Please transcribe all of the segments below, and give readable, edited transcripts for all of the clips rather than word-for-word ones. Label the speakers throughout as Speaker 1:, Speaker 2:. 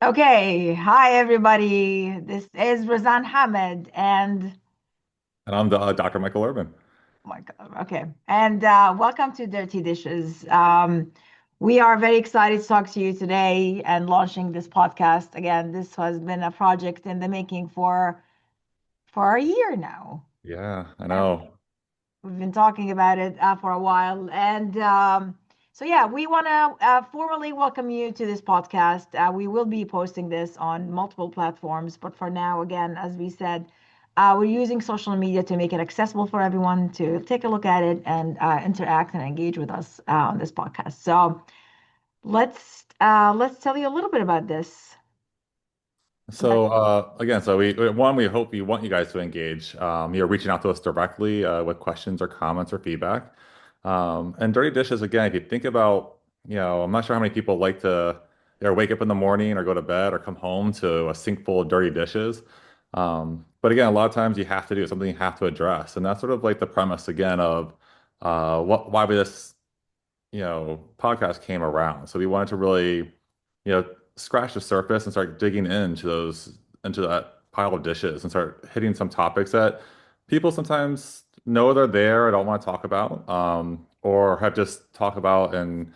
Speaker 1: Okay, hi everybody. This is Razan Hamid, and
Speaker 2: And I'm Dr. Michael Urban.
Speaker 1: oh my God, okay, and welcome to Dirty Dishes. We are very excited to talk to you today and launching this podcast. Again, this has been a project in the making for a year now.
Speaker 2: Yeah, I know.
Speaker 1: We've been talking about it for a while. And so, yeah, we want to formally welcome you to this podcast. We will be posting this on multiple platforms. But for now, again, as we said, we're using social media to make it accessible for everyone to take a look at it and interact and engage with us on this podcast. So let's tell you a little bit about this.
Speaker 2: So again, so we hope we want you guys to engage. You're reaching out to us directly with questions or comments or feedback. And dirty dishes, again, if you think about, I'm not sure how many people like to wake up in the morning or go to bed or come home to a sink full of dirty dishes. But again, a lot of times you have to do something you have to address, and that's sort of like the premise again of why this podcast came around. So we wanted to really, scratch the surface and start digging into that pile of dishes and start hitting some topics that people sometimes know they're there or don't want to talk about, or have just talked about and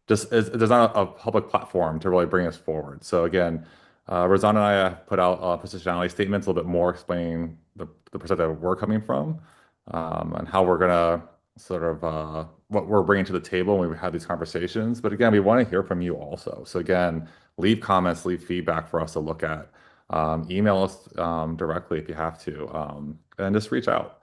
Speaker 2: there's not a public platform to really bring us forward. So again, Razan and I put out positionality statements a little bit more explaining the perspective we're coming from, and how we're gonna sort of what we're bringing to the table when we have these conversations. But again, we want to hear from you also. So again, leave comments, leave feedback for us to look at. Email us directly if you have to, and just reach out.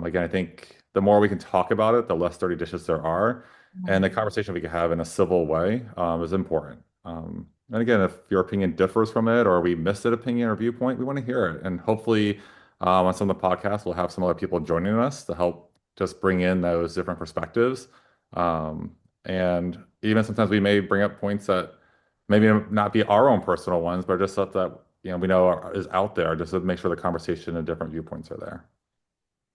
Speaker 2: Again, I think the more we can talk about it, the less dirty dishes there are, and the conversation we can have in a civil way is important. And again, if your opinion differs from it or we missed an opinion or viewpoint, we want to hear it. And hopefully, on some of the podcasts, we'll have some other people joining us to help just bring in those different perspectives. And even sometimes we may bring up points that maybe not be our own personal ones, but just stuff that we know is out there, just to make sure the conversation and different viewpoints are there.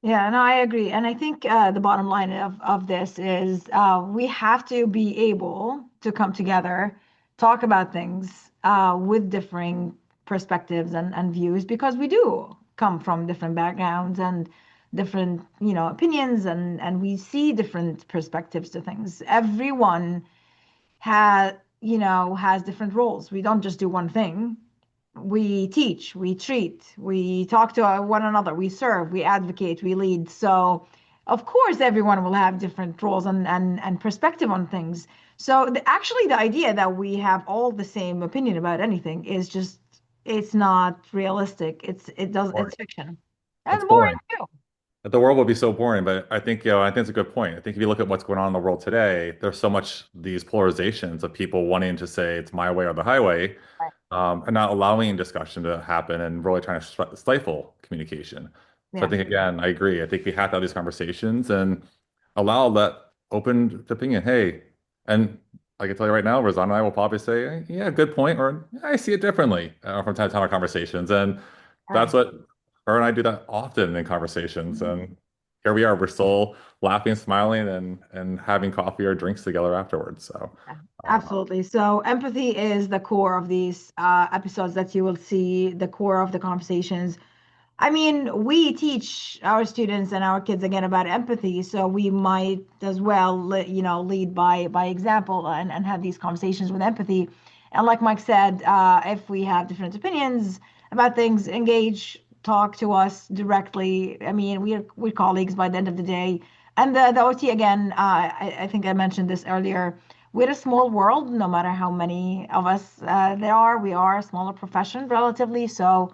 Speaker 1: Yeah, no, I agree. And I think the bottom line of this is we have to be able to come together, talk about things with differing perspectives and views because we do come from different backgrounds and different, opinions and we see different perspectives to things. Everyone has different roles. We don't just do one thing. We teach, we treat, we talk to one another, we serve, we advocate, we lead. So, of course, everyone will have different roles and perspective on things. So, actually, the idea that we have all the same opinion about anything is just, it's not realistic.
Speaker 2: Boring.
Speaker 1: It's fiction.
Speaker 2: It's
Speaker 1: And boring
Speaker 2: boring.
Speaker 1: too.
Speaker 2: The world would be so boring, but I think it's a good point. I think if you look at what's going on in the world today, there's so much these polarizations of people wanting to say it's my way or the highway,
Speaker 1: Right.
Speaker 2: and not allowing discussion to happen and really trying to stifle communication. So I
Speaker 1: Yeah.
Speaker 2: think again, I agree. I think we have to have these conversations and allow that open opinion. Hey, and I can tell you right now, Razan and I will probably say, yeah, good point, or I see it differently from time to time in conversations, and
Speaker 1: Yeah.
Speaker 2: that's what her and I do that often in conversations.
Speaker 1: Mhm.
Speaker 2: And here we are, we're still laughing, smiling, and having coffee or drinks together afterwards. So,
Speaker 1: Yeah,
Speaker 2: uh,
Speaker 1: absolutely. So empathy is the core of these episodes that you will see, the core of the conversations. I mean, we teach our students and our kids again about empathy, so we might as well, lead by example and have these conversations with empathy. And like Mike said, if we have different opinions about things, engage, talk to us directly. I mean, we're colleagues by the end of the day. And the OT again, I think I mentioned this earlier. We're a small world, no matter how many of us there are. We are a smaller profession relatively, so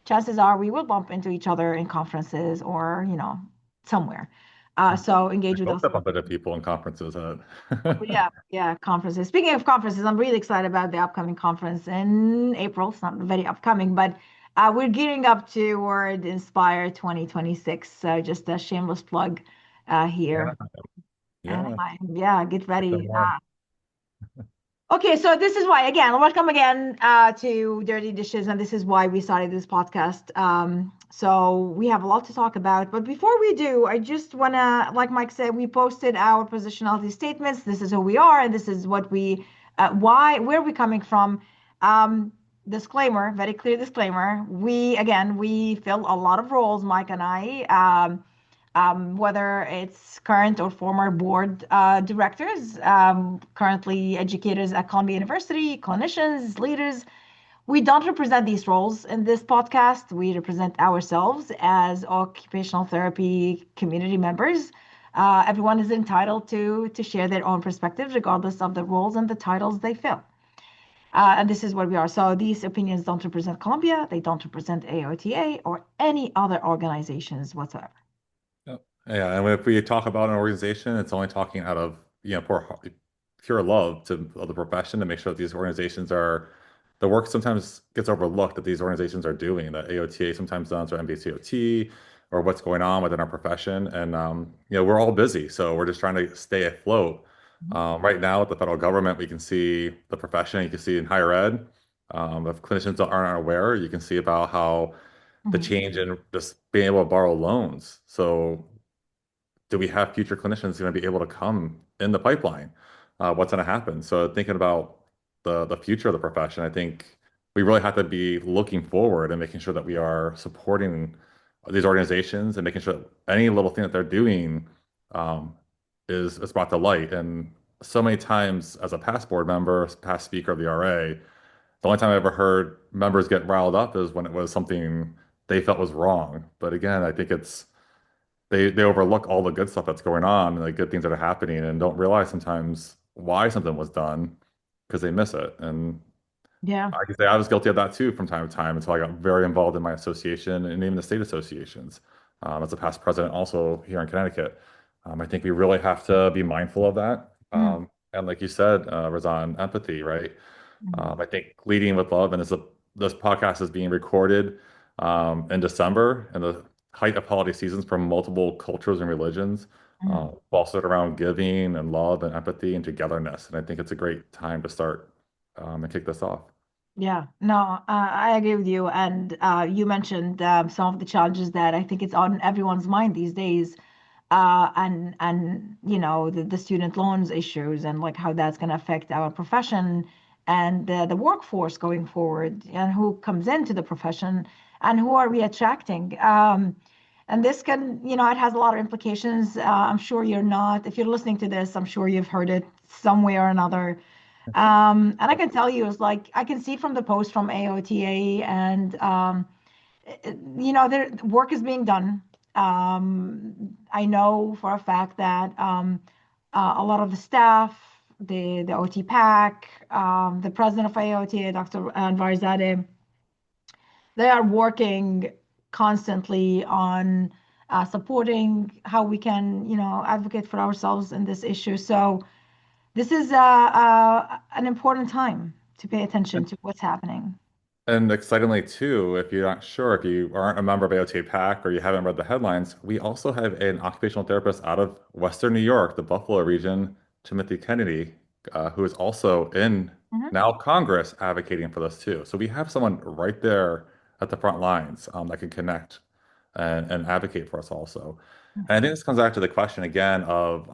Speaker 1: chances are we will bump into each other in conferences or, somewhere. So
Speaker 2: I
Speaker 1: engage with
Speaker 2: hope
Speaker 1: us.
Speaker 2: that bump into people in conferences.
Speaker 1: Yeah, yeah, conferences. Speaking of conferences, I'm really excited about the upcoming conference in April. It's not very upcoming, but we're gearing up toward Inspire 2026. So just a shameless plug
Speaker 2: Yeah,
Speaker 1: here.
Speaker 2: yeah.
Speaker 1: Yeah, get
Speaker 2: There
Speaker 1: ready.
Speaker 2: are.
Speaker 1: Okay, so this is why, again, welcome again to Dirty Dishes, and this is why we started this podcast. So we have a lot to talk about, but before we do, I just wanna, like Mike said, we posted our positionality statements. This is who we are, and this is what where we're coming from. Um, Disclaimer, very clear disclaimer. We fill a lot of roles, Mike and I, whether it's current or former board directors, currently educators at Columbia University, clinicians, leaders. We don't represent these roles in this podcast. We represent ourselves as occupational therapy community members. Everyone is entitled to share their own perspectives, regardless of the roles and the titles they fill. And this is what we are. So these opinions don't represent Columbia, they don't represent AOTA or any other organizations whatsoever.
Speaker 2: Yep. Yeah, and if we talk about an organization, it's only talking out of, pure love to the profession to make sure that these organizations are the work sometimes gets overlooked that these organizations are doing, that AOTA sometimes does, or MBCOT, or what's going on within our profession. And we're all busy, so we're just trying to stay afloat. Right now, with the federal government, we can see the profession. You can see in higher ed, if clinicians aren't aware, you can see about how the
Speaker 1: Mhm.
Speaker 2: change in just being able to borrow loans. So do we have future clinicians going to be able to come in the pipeline? What's going to happen? So thinking about the future of the profession, I think we really have to be looking forward and making sure that we are supporting these organizations and making sure that any little thing that they're doing um, is brought to light. And so many times, as a past board member, past speaker of the RA, the only time I ever heard members get riled up is when it was something they felt was wrong. But again, I think it's they overlook all the good stuff that's going on and the good things that are happening and don't realize sometimes why something was done because they miss it. And
Speaker 1: Yeah.
Speaker 2: I can say I was guilty of that too from time to time until I got very involved in my association and even the state associations. As a past president, also here in Connecticut, I think we really have to be mindful of that.
Speaker 1: Mm,
Speaker 2: And like you said, Razan, empathy, right?
Speaker 1: mhm,
Speaker 2: I think leading with love, and this podcast is being recorded in December, and the height of holiday seasons from multiple cultures and religions,
Speaker 1: mhm.
Speaker 2: all centered around giving and love and empathy and togetherness. And I think it's a great time to start and kick this off.
Speaker 1: Yeah, no, I agree with you. And you mentioned some of the challenges that I think it's on everyone's mind these days, and the student loans issues and like how that's going to affect our profession and the workforce going forward, and who comes into the profession and who are we attracting. And this can, it has a lot of implications. I'm sure you're not, if you're listening to this, I'm sure you've heard it some way or another. And I can tell you, it's like I can see from the post from AOTA, and their work is being done. I know for a fact that a lot of the staff, the OT PAC, the president of AOTA, Dr. Anvarzadeh, they are working constantly on supporting how we can, advocate for ourselves in this issue. So this is an important time to pay attention to what's happening.
Speaker 2: And excitingly too, if you're not sure, if you aren't a member of AOTA PAC or you haven't read the headlines, we also have an occupational therapist out of Western New York, the Buffalo region, Timothy Kennedy, who is also in
Speaker 1: Mhm,
Speaker 2: now Congress advocating for this too. So we have someone right there at the front lines that can connect and advocate for us also. And I think this comes back to the question again of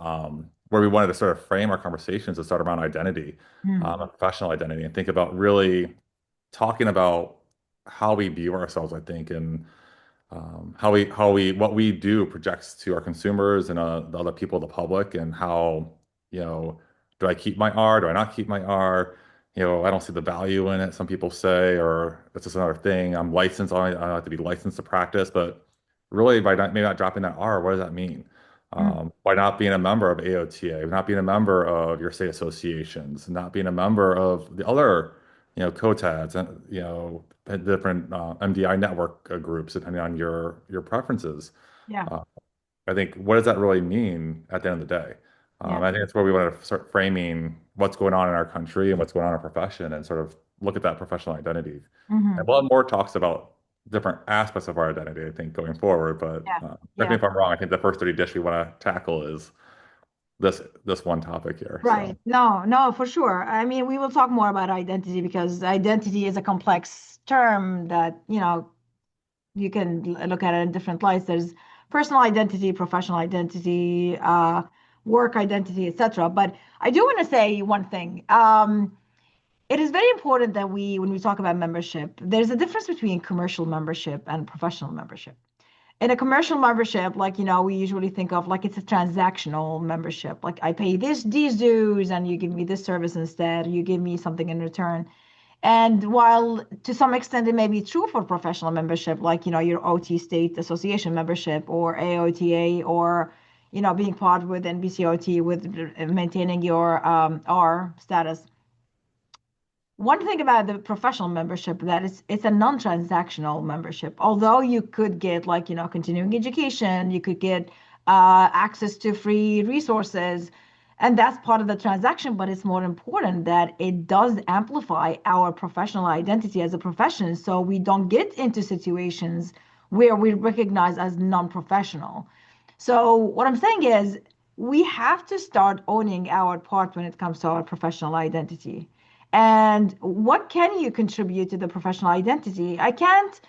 Speaker 2: where we wanted to sort of frame our conversations to start around identity,
Speaker 1: mhm,
Speaker 2: and professional identity, and think about really talking about how we view ourselves, I think, and how we what we do projects to our consumers and the other people, the public, and how, you know, do I keep my R? Do I not keep my R? I don't see the value in it, some people say, or it's just another thing. I'm licensed, I don't have to be licensed to practice, but really by not maybe not dropping that R, what does that mean?
Speaker 1: mhm.
Speaker 2: By not being a member of AOTA, not being a member of your state associations, not being a member of the other, COTADs and, different MDI network groups, depending on your preferences.
Speaker 1: Yeah,
Speaker 2: Uh, I think what does that really mean at the end of the day?
Speaker 1: yeah.
Speaker 2: I think that's where we want to start framing what's going on in our country and what's going on in our profession and sort of look at that professional identity. And
Speaker 1: Hmm.
Speaker 2: we'll have more talks about different aspects of our identity, I think, going forward. But
Speaker 1: Yeah,
Speaker 2: correct me
Speaker 1: yeah.
Speaker 2: if I'm wrong. I think the first dirty dish we want to tackle is this one topic here. So.
Speaker 1: Right. No, no, for sure. I mean, we will talk more about identity because identity is a complex term that, you can look at it in different lights. There's personal identity, professional identity, work identity, etc. But I do want to say one thing. It is very important that when we talk about membership, there's a difference between commercial membership and professional membership. In a commercial membership, like, we usually think of like it's a transactional membership. Like I pay these dues and you give me this service instead, you give me something in return. And while to some extent it may be true for professional membership, like, your OT state association membership or AOTA or, being part with NBCOT with maintaining your R status. One thing about the professional membership that it's a non-transactional membership. Although you could get like, continuing education, you could get access to free resources, and that's part of the transaction, but it's more important that it does amplify our professional identity as a profession so we don't get into situations where we recognize as non-professional. So what I'm saying is we have to start owning our part when it comes to our professional identity. And what can you contribute to the professional identity? I can't,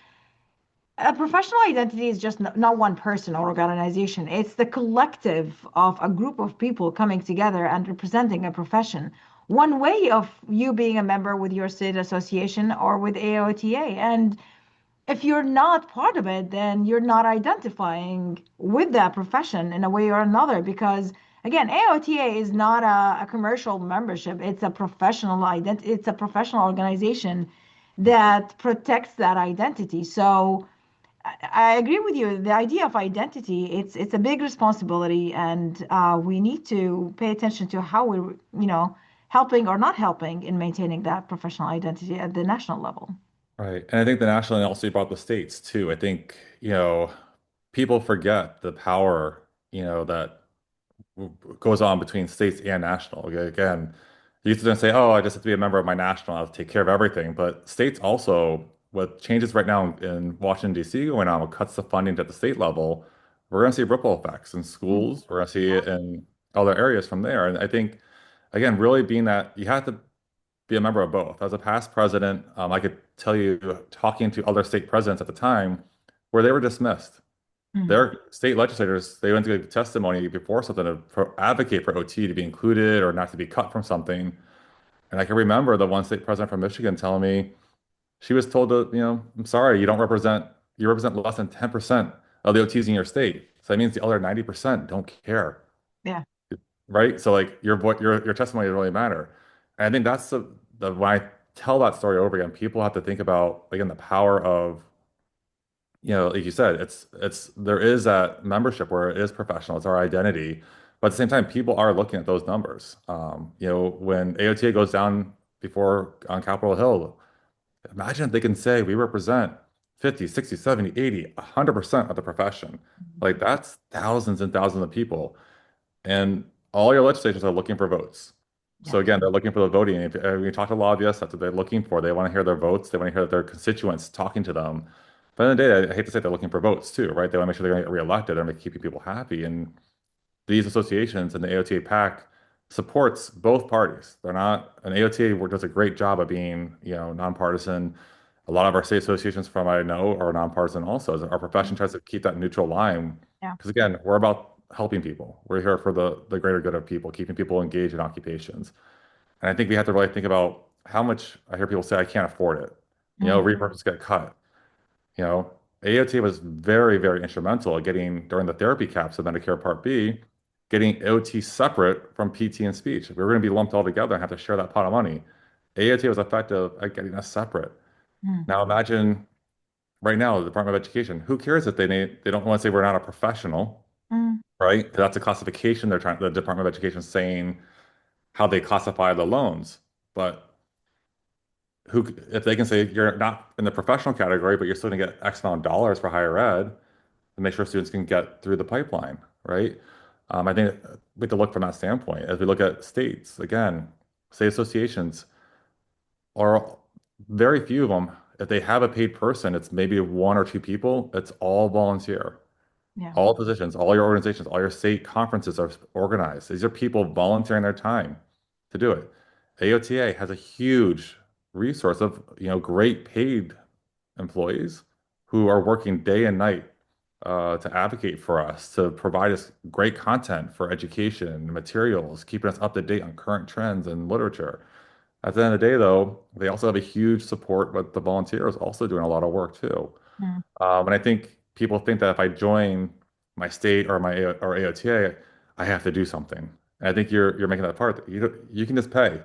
Speaker 1: a professional identity is just not one person or organization. It's the collective of a group of people coming together and representing a profession. One way of you being a member with your state association or with AOTA. And if you're not part of it, then you're not identifying with that profession in a way or another. Because again, AOTA is not a commercial membership; it's a professional identity. It's a professional organization that protects that identity. So I agree with you. The idea of identity, it's a big responsibility, and we need to pay attention to how we're, helping or not helping in maintaining that professional identity at the national level.
Speaker 2: Right. And I think the national and also brought the states too. I think, people forget the power, that goes on between states and national. Again, you used to then say, oh, I just have to be a member of my national, I'll take care of everything. But states also, with changes right now in Washington, D.C. going on, with cuts to funding at the state level, we're going to see ripple effects in
Speaker 1: Mm.
Speaker 2: schools. We're going to see
Speaker 1: Yeah.
Speaker 2: it in other areas from there. And I think, again, really being that you have to be a member of both. As a past president, I could tell you, talking to other state presidents at the time, where they were dismissed.
Speaker 1: Mm.
Speaker 2: Their state legislators, they went to give testimony before something to advocate for OT to be included or not to be cut from something. And I can remember the one state president from Michigan telling me she was told to, I'm sorry, you represent less than 10% of the OTs in your state. So that means the other 90% don't care,
Speaker 1: Yeah.
Speaker 2: right? So like your testimony doesn't really matter. And I think that's the when I tell that story over again, people have to think about again the power of, like you said, it's there is that membership where it is professional, it's our identity. But at the same time, people are looking at those numbers. When AOTA goes down before on Capitol Hill, imagine if they can say we represent 50, 60, 70, 80, 100% of the profession. Like that's thousands and thousands of people. And all your legislators are looking for votes.
Speaker 1: Yeah.
Speaker 2: So again, they're looking for the voting. If we talk to lobbyists, that's what they're looking for. They want to hear their votes. They want to hear their constituents talking to them. But in the day, I hate to say they're looking for votes too, right? They want to make sure they're going to get reelected and keeping people happy. And these associations and the AOTA PAC supports both parties. They're not an AOTA does a great job of being, nonpartisan. A lot of our state associations from I know are nonpartisan also. Our profession tries to keep that neutral line
Speaker 1: Yeah.
Speaker 2: because again, we're about helping people. We're here for the greater good of people, keeping people engaged in occupations. And I think we have to really think about how much I hear people say I can't afford it.
Speaker 1: Mm.
Speaker 2: Repurpose get cut. AOT was very, very instrumental in getting during the therapy caps of Medicare Part B, getting OT separate from PT and speech. If we were going to be lumped all together and have to share that pot of money, AOT was effective at getting us separate.
Speaker 1: Mm.
Speaker 2: Now imagine right now, the Department of Education, who cares if they don't want to say we're not a professional,
Speaker 1: Mm.
Speaker 2: right? 'Cause that's a classification the Department of Education is saying how they classify the loans. But if they can say you're not in the professional category, but you're still going to get X amount of dollars for higher ed, and make sure students can get through the pipeline, right? I think we have to look from that standpoint. As we look at states, again, state associations are very few of them. If they have a paid person, it's maybe one or two people. It's all volunteer.
Speaker 1: Yeah.
Speaker 2: All positions, all your organizations, all your state conferences are organized. These are people volunteering their time to do it. AOTA has a huge resource of, great paid employees who are working day and night to advocate for us, to provide us great content for education, materials, keeping us up to date on current trends and literature. At the end of the day, though, they also have a huge support with the volunteers also doing a lot of work too.
Speaker 1: Mm.
Speaker 2: And I think people think that if I join my state or or AOTA, I have to do something. And I think you're making that part. You can just pay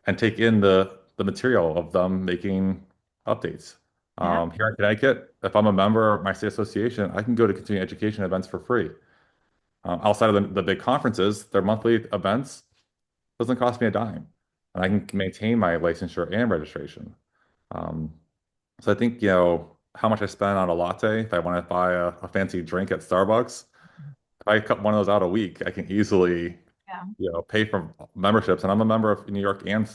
Speaker 2: and take in the material of them making updates.
Speaker 1: Yeah.
Speaker 2: Here in Connecticut, if I'm a member of my state association, I can go to continuing education events for free. Outside of the big conferences, their monthly events doesn't cost me a dime, and I can maintain my licensure and registration. Um, so I think, how much I spend on a latte, if I want to buy a fancy drink at Starbucks, if I cut one of those out a week, I can easily,
Speaker 1: Yeah.
Speaker 2: pay for memberships. And I'm a member of New York and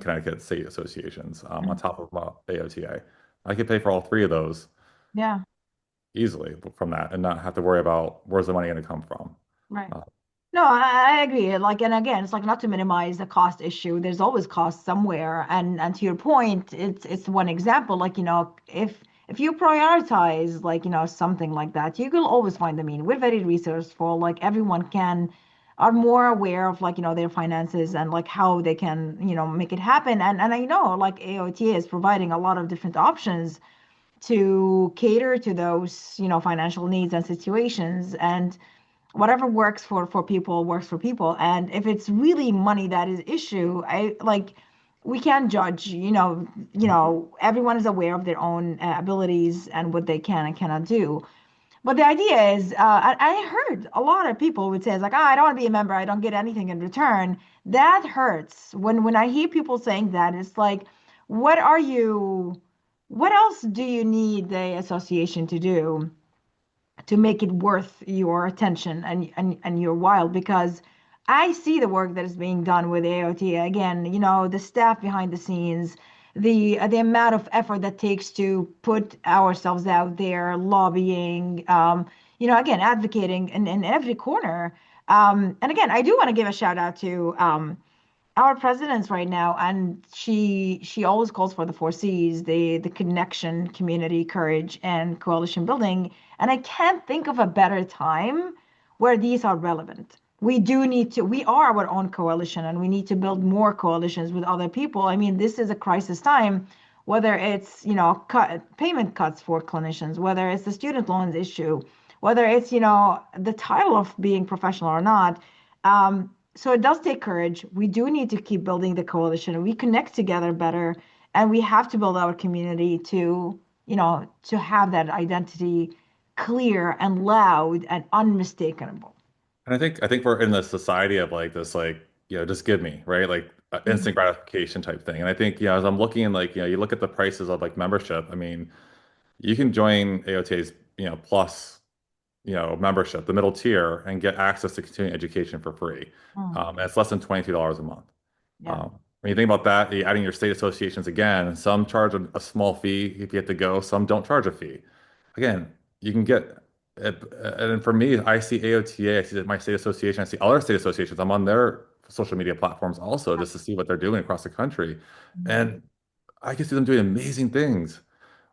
Speaker 2: Connecticut state associations, on
Speaker 1: Mm.
Speaker 2: top of AOTA. I could pay for all three of those
Speaker 1: Yeah.
Speaker 2: easily from that and not have to worry about where's the money going to come from.
Speaker 1: Right.
Speaker 2: Uh,
Speaker 1: No, I agree. Like, and again, it's like not to minimize the cost issue. There's always cost somewhere. And to your point, it's one example. Like, if you prioritize like, something like that, you will always find the mean. We're very resourceful. Like everyone are more aware of like, their finances and like how they can, make it happen. And I know like AOTA is providing a lot of different options to cater to those, financial needs and situations. And whatever works for people works for people. And if it's really money that is issue, I like we can't judge. Everyone is aware of their own abilities and what they can and cannot do. But the idea is, I heard a lot of people would say, it's like, I don't want to be a member. I don't get anything in return. That hurts. When I hear people saying that, it's like, what are you, what else do you need the association to do to make it worth your attention and your while? Because I see the work that is being done with AOT. Again, the staff behind the scenes, the amount of effort that takes to put ourselves out there, lobbying, again, advocating in every corner. And again, I do want to give a shout out to our president's right now, and she always calls for the four C's, the connection, community, courage, and coalition building. And I can't think of a better time where these are relevant. We are our own coalition, and we need to build more coalitions with other people. I mean, this is a crisis time, whether it's, payment cuts for clinicians, whether it's the student loans issue, whether it's, the title of being professional or not. So it does take courage. We do need to keep building the coalition. We connect together better, and we have to build our community to have that identity clear and loud and unmistakable.
Speaker 2: And I think we're in the society of like this, like, just give me, right? Like
Speaker 1: Mm.
Speaker 2: instant gratification type thing. And I think, as I'm looking like, you look at the prices of like membership. I mean, you can join AOTA's, plus, membership, the middle tier, and get access to continuing education for free.
Speaker 1: Mm.
Speaker 2: And it's less than $22 a month.
Speaker 1: Yeah.
Speaker 2: When you think about that, you adding your state associations again, some charge a small fee if you have to go, some don't charge a fee. Again, you can get, and for me, I see AOTA, I see my state association, I see other state associations. I'm on their social media platforms also just to see what they're doing across the country.
Speaker 1: Mm.
Speaker 2: And I can see them doing amazing things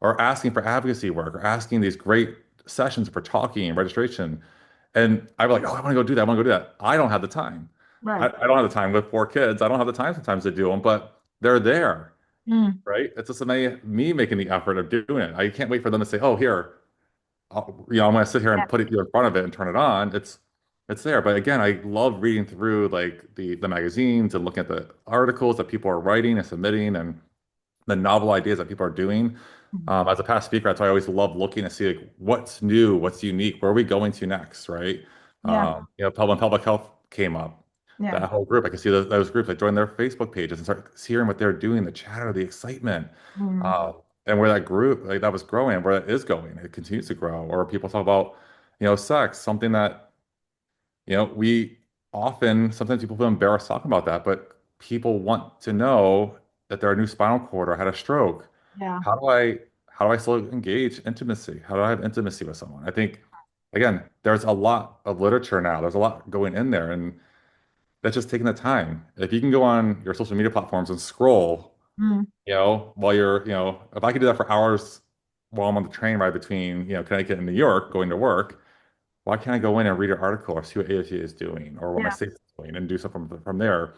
Speaker 2: or asking for advocacy work or asking these great sessions for talking and registration. And I'm like, oh, I want to go do that. I want to go do that. I don't have the time.
Speaker 1: Right.
Speaker 2: I don't have the time with four kids. I don't have the time sometimes to do them, but they're there,
Speaker 1: Mm.
Speaker 2: right? It's just me making the effort of doing it. I can't wait for them to say, oh, here, I'm going to sit here
Speaker 1: Yeah.
Speaker 2: and put it in front of it and turn it on. It's there. But again, I love reading through like the magazines and looking at the articles that people are writing and submitting and the novel ideas that people are doing.
Speaker 1: Mm.
Speaker 2: As a past speaker, that's why I always love looking to see like what's new, what's unique, where are we going to next, right?
Speaker 1: Yeah.
Speaker 2: When public health came up,
Speaker 1: Yeah.
Speaker 2: that whole group, I could see those groups. I joined their Facebook pages and start hearing what they're doing, the chatter, the excitement,
Speaker 1: Mm.
Speaker 2: uh, and where that group like that was growing, where it is going, it continues to grow. Or people talk about, sex, something that we often, sometimes people feel embarrassed talking about that, but people want to know that they're a new spinal cord or had a stroke.
Speaker 1: Yeah.
Speaker 2: How do I, how do I still engage intimacy? How do I have intimacy with someone? I think, again, there's a lot of literature now. There's a lot going in there, and that's just taking the time. If you can go on your social media platforms and scroll,
Speaker 1: Mm.
Speaker 2: while you're, if I could do that for hours while I'm on the train ride between, Connecticut and New York going to work, why can't I go in and read an article or see what AOT is doing or what my
Speaker 1: Yeah.
Speaker 2: state's doing and do something from there?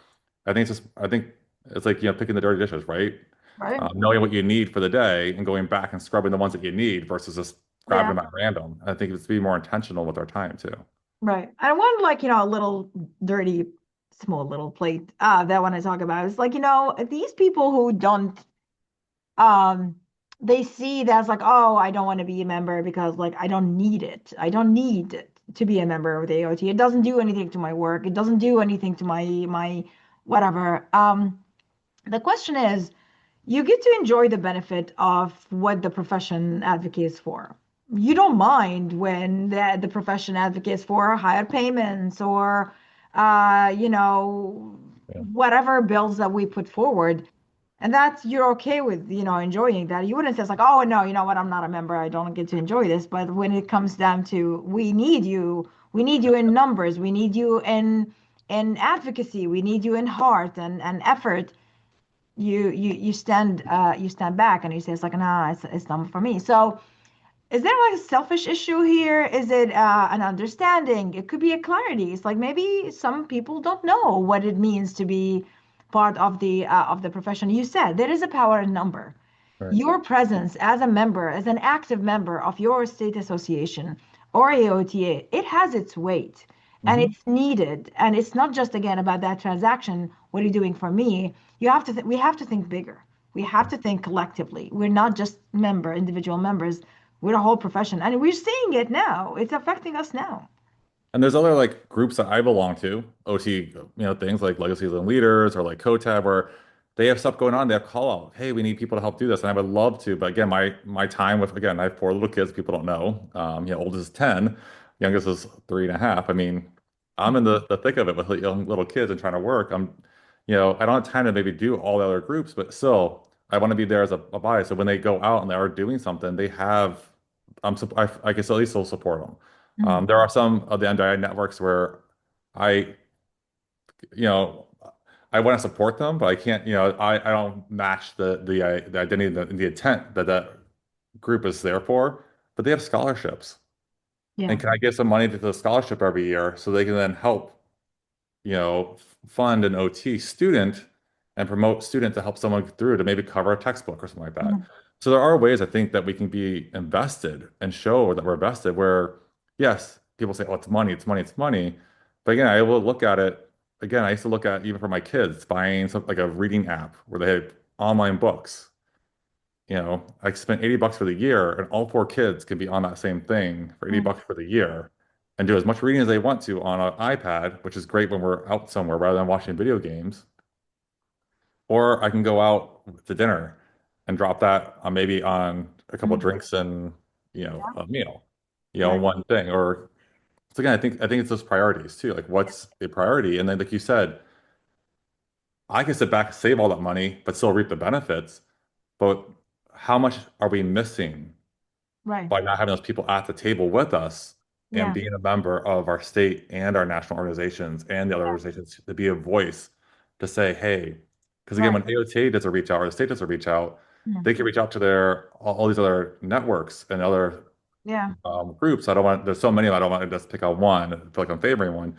Speaker 2: I think It's like, picking the dirty dishes, right?
Speaker 1: Right.
Speaker 2: Knowing what you need for the day and going back and scrubbing the ones that you need versus just grabbing
Speaker 1: Yeah.
Speaker 2: them at random. I think it's to be more intentional with our time too.
Speaker 1: Right. I want like, a little dirty, small little plate. That one I talk about is like, these people who don't um they see that's like, oh, I don't want to be a member because like I don't need it. I don't need to be a member of the AOT. It doesn't do anything to my work. It doesn't do anything to my whatever. The question is, you get to enjoy the benefit of what the profession advocates for. You don't mind when the profession advocates for higher payments or,
Speaker 2: Yeah.
Speaker 1: whatever bills that we put forward. And that's, you're okay with, enjoying that. You wouldn't say it's like, oh, no, you know what? I'm not a member. I don't get to enjoy this. But when it comes down to, we need you in numbers. We need you in advocacy. We need you in heart and effort. You stand back and you say it's like, nah, it's not for me. So is there like a selfish issue here? Is it an understanding? It could be a clarity. It's like maybe some people don't know what it means to be part of the profession. You said there is a power in number.
Speaker 2: Right.
Speaker 1: Your presence as a member, as an active member of your state association or AOTA, it has its weight and
Speaker 2: Hmm.
Speaker 1: it's needed. And it's not just again about that transaction. What are you doing for me? We have to think bigger. We have to think collectively. We're not just individual members. We're a whole profession, and we're seeing it now. It's affecting us now.
Speaker 2: And there's other like groups that I belong to, OT, things like Legacies and Leaders or like COTAB, where they have stuff going on. They have call out, hey, we need people to help do this, and I would love to. But again, my time with again, I have four little kids. People don't know. Oldest is 10, youngest is 3.5. I mean, I'm in the thick of it with young little kids and trying to work. I don't have time to maybe do all the other groups, but still, I want to be there as a body. So when they go out and they are doing something, they have, I can still at least still support them.
Speaker 1: Mhm.
Speaker 2: There are some of the NDI networks where I, you know, I want to support them, but I can't, I don't match the identity, the intent that that group is there for. But they have scholarships,
Speaker 1: Yeah,
Speaker 2: and can I give some money to the scholarship every year so they can then help fund an OT student and promote student to help someone through to maybe cover a textbook or something like that.
Speaker 1: mhm.
Speaker 2: So there are ways I think that we can be invested and show that we're invested where, yes, people say, oh, it's money, it's money, it's money. But again, I will look at it. Again, I used to look at even for my kids buying something like a reading app where they had online books. I spent $80 for the year, and all four kids can be on that same thing for
Speaker 1: Mhm.
Speaker 2: $80 for the year and do as much reading as they want to on an iPad, which is great when we're out somewhere rather than watching video games. Or I can go out to dinner and drop that on maybe on a couple of
Speaker 1: Mhm.
Speaker 2: drinks and
Speaker 1: Yeah,
Speaker 2: a meal,
Speaker 1: right,
Speaker 2: one thing. Or so again, I think it's those priorities too. Like what's a priority? And then like you said, I can sit back and save all that money, but still reap the benefits. But how much are we missing
Speaker 1: right.
Speaker 2: by not having those people at the table with us and
Speaker 1: Yeah,
Speaker 2: being a member of our state and our national organizations and the other
Speaker 1: yeah,
Speaker 2: organizations to be a voice to say, hey, because again,
Speaker 1: right.
Speaker 2: when AOTA does a reach out or the state does a reach out,
Speaker 1: Mhm.
Speaker 2: they can reach out to all these other networks and other
Speaker 1: Yeah,
Speaker 2: groups. There's so many, I don't want to just pick out one. I feel like I'm favoring one.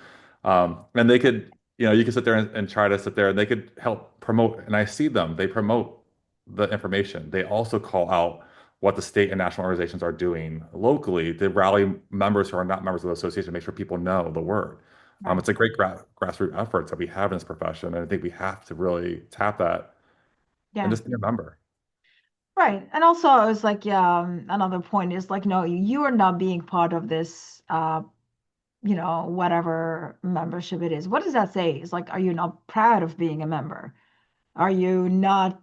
Speaker 2: And they could, you could sit there and try to sit there and they could help promote. And I see them, they promote the information. They also call out what the state and national organizations are doing locally to rally members who are not members of the association, to make sure people know the word.
Speaker 1: right.
Speaker 2: It's a great grassroots efforts that we have in this profession. And I think we have to really tap that and
Speaker 1: Yeah,
Speaker 2: just be a member.
Speaker 1: right. And also, it's like another point is like, no, you are not being part of this. Whatever membership it is. What does that say? It's like, are you not proud of being a member? Are you not,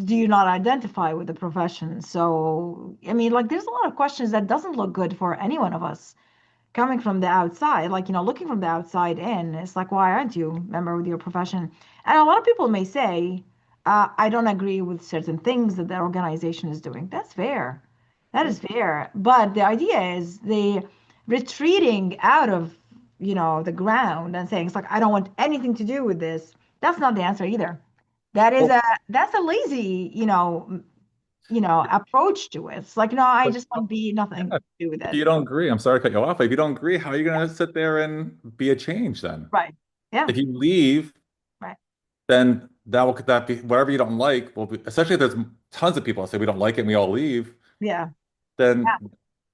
Speaker 1: do you not identify with the profession? So, I mean, like, there's a lot of questions that doesn't look good for any one of us coming from the outside, like, looking from the outside in. It's like, why aren't you a member with your profession? And a lot of people may say, I don't agree with certain things that the organization is doing. That's fair. That
Speaker 2: Yeah.
Speaker 1: is fair. But the idea is the retreating out of, the ground and saying, it's like, I don't want anything to do with this. That's not the answer either. That is
Speaker 2: Well,
Speaker 1: that's a lazy, approach to it. It's like, no, I
Speaker 2: but
Speaker 1: just want to be nothing
Speaker 2: yeah,
Speaker 1: to do with
Speaker 2: if
Speaker 1: it.
Speaker 2: you don't agree, I'm sorry to cut you off. If you don't agree, how are you going to sit there and be a change then?
Speaker 1: Right. Yeah.
Speaker 2: If you leave,
Speaker 1: Right.
Speaker 2: then that be whatever you don't like will be, especially if there's tons of people that say we don't like it and we all leave,
Speaker 1: Yeah.
Speaker 2: then
Speaker 1: Yeah.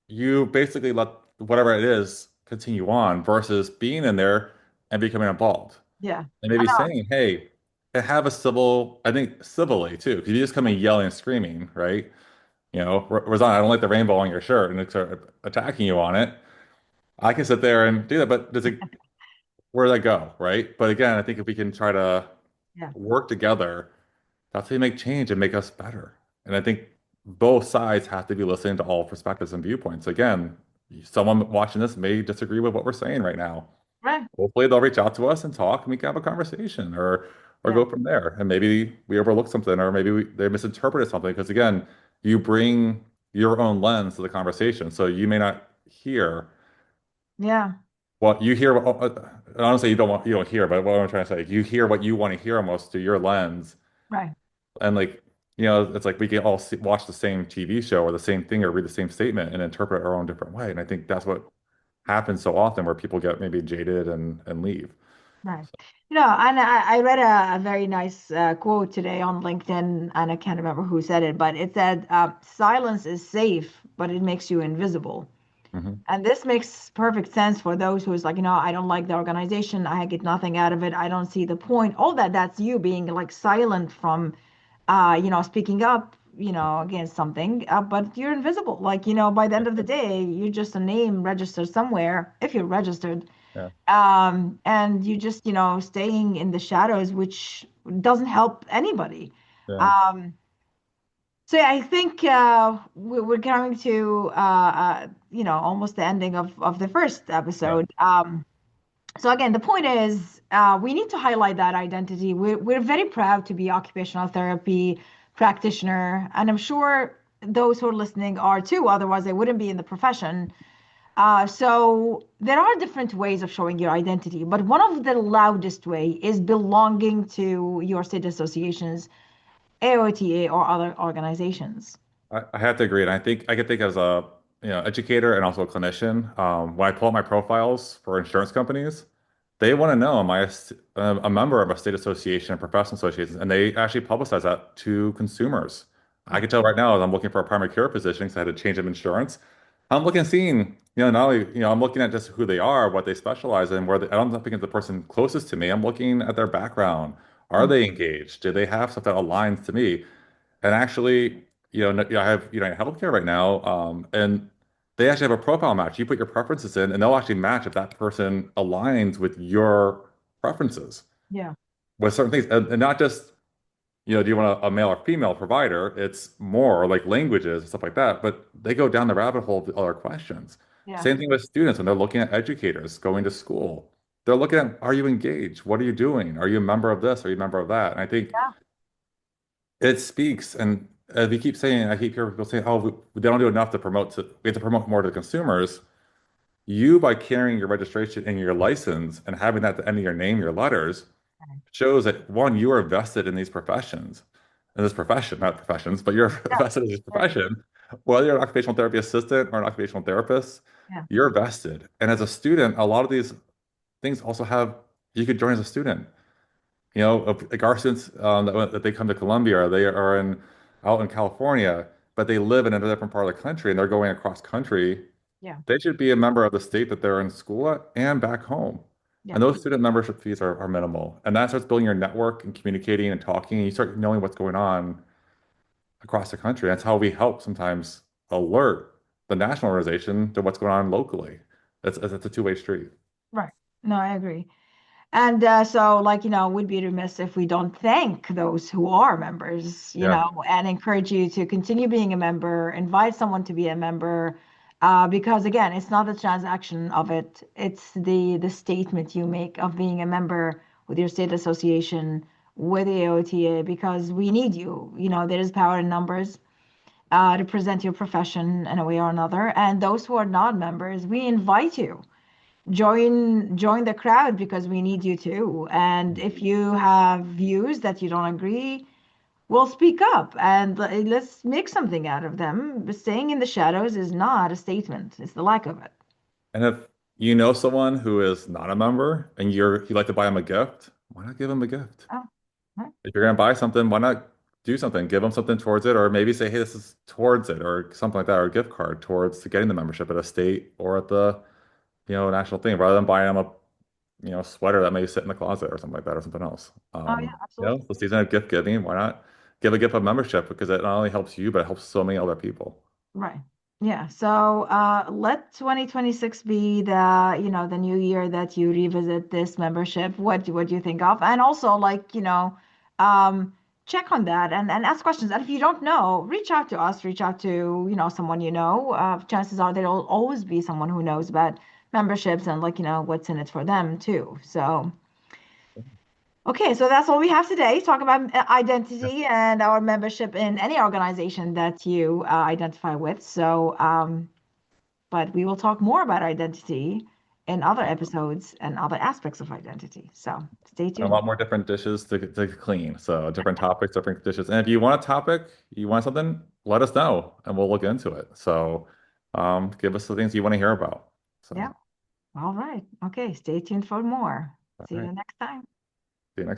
Speaker 2: you basically let whatever it is continue on versus being in there and becoming involved
Speaker 1: Yeah.
Speaker 2: and
Speaker 1: I
Speaker 2: maybe
Speaker 1: know.
Speaker 2: saying, hey, and have a civil, I think civilly too, because you just come in yelling and screaming, right? Rosanna, I don't like the rainbow on your shirt and start attacking you on it. I can sit there and do that, but where does that go, right? But again, I think if we can try to
Speaker 1: Yeah.
Speaker 2: work together, that's how you make change and make us better. And I think both sides have to be listening to all perspectives and viewpoints. Again, someone watching this may disagree with what we're saying right now.
Speaker 1: Right.
Speaker 2: Hopefully they'll reach out to us and talk and we can have a conversation or
Speaker 1: Yeah.
Speaker 2: go from there. And maybe we overlooked something or maybe they misinterpreted something because again, you bring your own lens to the conversation. So you may not hear
Speaker 1: Yeah.
Speaker 2: what you hear. Honestly, you don't hear, but what I'm trying to say, you hear what you want to hear almost through your lens.
Speaker 1: Right.
Speaker 2: And like, it's like we can all watch the same TV show or the same thing or read the same statement and interpret our own different way. And I think that's what happens so often where people get maybe jaded and leave.
Speaker 1: Right. And I read a very nice quote today on LinkedIn, and I can't remember who said it, but it said, silence is safe, but it makes you invisible.
Speaker 2: Hmm.
Speaker 1: And this makes perfect sense for those who's like, I don't like the organization. I get nothing out of it. I don't see the point. All that, that's you being like silent from, speaking up, against something, but you're invisible. Like, by the
Speaker 2: Yeah.
Speaker 1: end of the day, you're just a name registered somewhere, if you're registered.
Speaker 2: Yeah.
Speaker 1: And you just, staying in the shadows, which doesn't help anybody.
Speaker 2: Yeah.
Speaker 1: Um, so yeah, I think we're coming to almost the ending of the first
Speaker 2: Yeah.
Speaker 1: episode. So again, the point is we need to highlight that identity. We're very proud to be occupational therapy practitioner, and I'm sure those who are listening are too. Otherwise, they wouldn't be in the profession. So there are different ways of showing your identity, but one of the loudest way is belonging to your state associations, AOTA, or other organizations.
Speaker 2: I have to agree, and I think I could think as a educator and also a clinician. When I pull up my profiles for insurance companies, they want to know am I a member of a state association, professional associations, and they actually publicize that to consumers. I
Speaker 1: Yeah,
Speaker 2: can tell right now as I'm looking for a primary care physician because I had a change of insurance. I'm looking and seeing, not only, I'm looking at just who they are, what they specialize in, I'm not picking the person closest to me. I'm looking at their background. Are
Speaker 1: mm,
Speaker 2: they engaged? Do they have stuff that aligns to me? And actually, I have United Healthcare right now, and they actually have a profile match. You put your preferences in, and they'll actually match if that person aligns with your preferences
Speaker 1: yeah,
Speaker 2: with certain things, and not just, do you want a male or female provider? It's more like languages and stuff like that. But they go down the rabbit hole of the other questions.
Speaker 1: yeah,
Speaker 2: Same thing with students when they're looking at educators going to school. They're looking at, are you engaged? What are you doing? Are you a member of this? Are you a member of that? And I think
Speaker 1: yeah,
Speaker 2: it speaks, and as we keep saying, I keep hearing people saying, "Oh, we don't do enough to promote to. We have to promote more to consumers." You, by carrying your registration and your license and having that at the end of your name, your letters,
Speaker 1: right.
Speaker 2: shows that one, you are vested in these professions, in this profession, not professions, but you're
Speaker 1: Yeah,
Speaker 2: vested in this
Speaker 1: yeah,
Speaker 2: profession. Whether you're an occupational therapy assistant or an occupational therapist,
Speaker 1: yeah,
Speaker 2: you're vested. And as a student, a lot of these things also have. You could join as a student. Like our students that they come to Columbia, or they are out in California, but they live in a different part of the country and they're going across country.
Speaker 1: yeah,
Speaker 2: They should be a member of the state that they're in school at and back home.
Speaker 1: yeah,
Speaker 2: And those student membership fees are minimal. And that starts building your network and communicating and talking. And you start knowing what's going on across the country. That's how we help sometimes alert the national organization to what's going on locally. It's a two-way street.
Speaker 1: right. No, I agree. And so, like, we'd be remiss if we don't thank those who are members,
Speaker 2: Yeah.
Speaker 1: and encourage you to continue being a member, invite someone to be a member, because again, it's not the transaction of it, it's the statement you make of being a member with your state association, with the AOTA, because we need you. There is power in numbers to present your profession in a way or another. And those who are not members, we invite you join the crowd because we need you too. And if you have views that you don't agree, we'll speak up and let's make something out of them. But staying in the shadows is not a statement, it's the lack of it.
Speaker 2: And if you know someone who is not a member and you like to buy them a gift, why not give them a gift?
Speaker 1: Oh, Right.
Speaker 2: If you're gonna buy something, why not do something? Give them something towards it, or maybe say, hey, this is towards it, or something like that, or a gift card towards getting the membership at a state or at the, national thing, rather than buying them a, sweater that may sit in the closet or something like that, or something else.
Speaker 1: Oh yeah, absolutely.
Speaker 2: The season of gift giving, why not give a gift of membership? Because it not only helps you, but it helps so many other people.
Speaker 1: Right. Yeah. So let 2026 be the new year that you revisit this membership. What do you think of? And also um, check on that and ask questions. And if you don't know, reach out to us, reach out to, someone you know. Chances are there'll always be someone who knows about memberships and what's in it for them too. So okay, so that's all we have today. Talk about
Speaker 2: Yeah.
Speaker 1: identity and our membership in any organization that you identify with. So, but we will talk more about identity in other episodes and other aspects of identity. So stay
Speaker 2: A
Speaker 1: tuned.
Speaker 2: lot more different dishes to clean. So different topics, different dishes. And if you want a topic, you want something, let us know and we'll look into it. So give us the things you want to hear about. So,
Speaker 1: Yeah. All right. Okay. Stay tuned for more.
Speaker 2: all
Speaker 1: See you
Speaker 2: right.
Speaker 1: next time.
Speaker 2: See you next